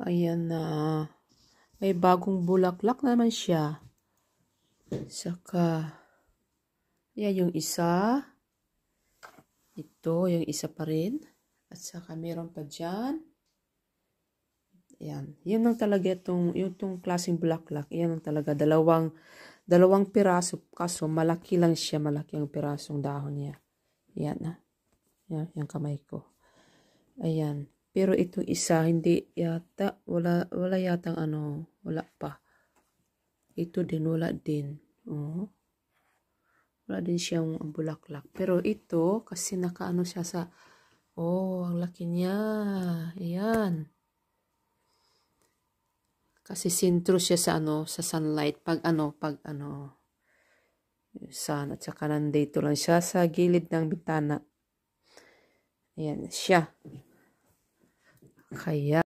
Ayan na. May bagong bulaklak naman siya. Saka, ayan yung isa. Ito, yung isa pa rin. At saka meron pa dyan. Ayan. Yun lang talaga yung klaseng bulaklak. Ayan lang talaga. Dalawang piraso. Kaso malaki lang siya. Malaki ang pirasong dahon niya. Ayan na. Ayan, yung kamay ko. Ayan. Pero itong isa, hindi yata. Wala yatang wala pa. Ito din, wala din. Oh. Wala din siyang bulaklak. Pero ito, kasi nakaano siya sa, ang laki niya. Ayan. Kasi sintro siya sa sa sunlight. Pag sun. At saka nandito lang siya sa gilid ng bintana. Ayan siya. Kaya,